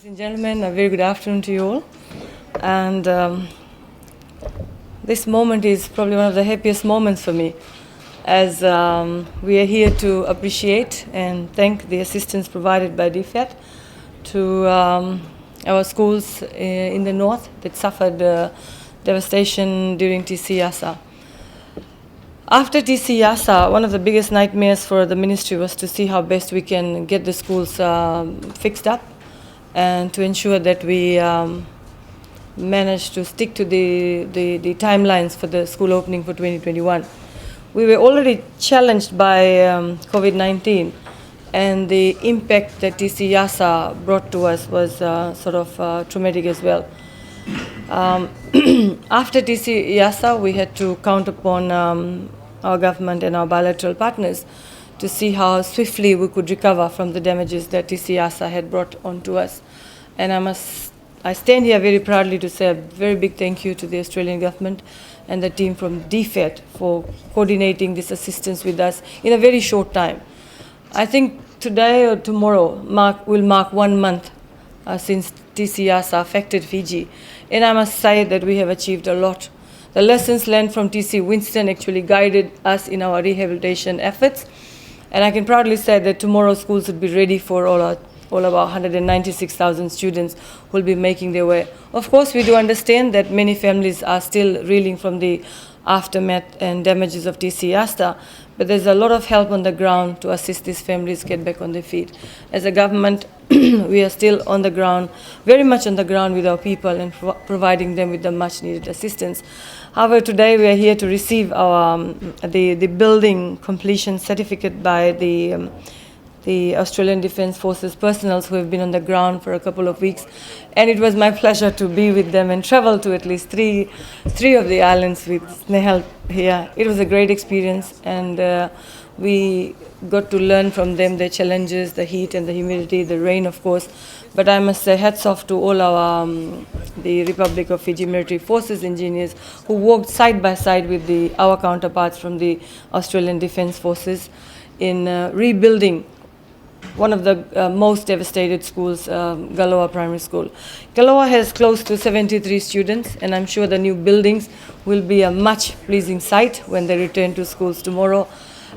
Ladies and gentlemen, a very good afternoon to you all. And this moment is probably one of the happiest moments for me, as we are here to appreciate and thank the assistance provided by DFAT to our schools in the north that suffered devastation during TC Yasa. After TC Yasa, one of the biggest nightmares for the ministry was to see how best we can get the schools fixed up and to ensure that we manage to stick to the timelines for the school opening for 2021. We were already challenged by COVID-19, and the impact that TC Yasa brought to us was sort of traumatic as well. After TC Yasa, we had to count upon our government and our bilateral partners to see how swiftly we could recover from the damages that TC Yasa had brought onto us. And I stand here very proudly to say a very big thank you to the Australian government and the team from DFAT for coordinating this assistance with us in a very short time. I think today or tomorrow will mark 1 month since TC Yasa affected Fiji. And I must say that we have achieved a lot. The lessons learned from TC Winston actually guided us in our rehabilitation efforts. And I can proudly say that tomorrow schools will be ready for all of our 196,000 students who will be making their way. Of course, we do understand that many families are still reeling from the aftermath and damages of TC Yasa, but there's a lot of help on the ground to assist these families get back on their feet. As a government, we are still on the ground, very much on the ground with our people and providing them with the much needed assistance. However, today we are here to receive our the building completion certificate by the Australian Defence Forces personnel who have been on the ground for a couple of weeks, and it was my pleasure to be with them and travel to at least three of the islands with Snehal here. It was a great experience, and we got to learn from them their challenges, the heat and the humidity, the rain of course, but I must say hats off to all our the Republic of Fiji Military Forces engineers who worked side by side with our counterparts from the Australian Defence Forces in rebuilding one of the most devastated schools, Galoa Primary School. Galoa has close to 73 students, and I'm sure the new buildings will be a much pleasing sight when they return to schools tomorrow.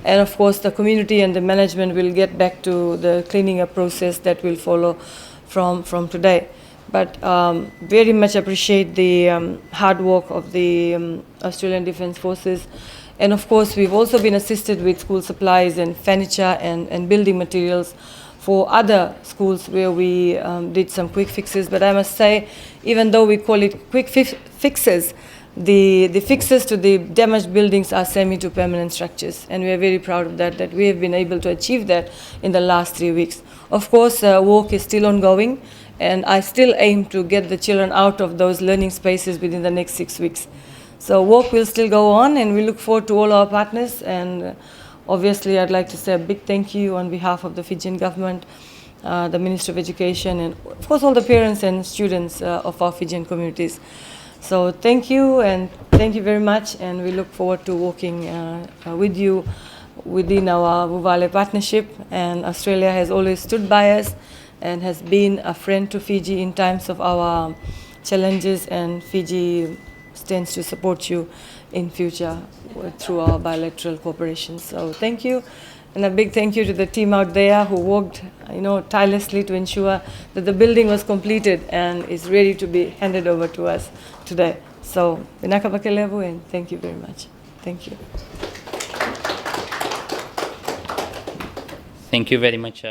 And of course, the community and the management will get back to the cleaning up process that will follow from today. But very much appreciate the hard work of the Australian Defence Forces. And of course, we've also been assisted with school supplies and furniture and building materials for other schools where we did some quick fixes. But I must say, even though we call it quick fixes, the fixes to the damaged buildings are semi to permanent structures. And we are very proud of that we have been able to achieve that in the last 3 weeks. Of course, work is still ongoing, and I still aim to get the children out of those learning spaces within the next 6 weeks. So work will still go on, and we look forward to all our partners. And obviously, I'd like to say a big thank you on behalf of the Fijian government, the Minister of Education, and of course all the parents and students of our Fijian communities. So thank you, and thank you very much, and we look forward to working with you within our Vuvale partnership. And Australia has always stood by us and has been a friend to Fiji in times of our challenges, and Fiji stands to support you in future through our bilateral cooperation. So thank you, and a big thank you to the team out there who worked, tirelessly to ensure that the building was completed and is ready to be handed over to us today. So, Vinaka Bakelevu, and thank you very much. Thank you. Thank you very much.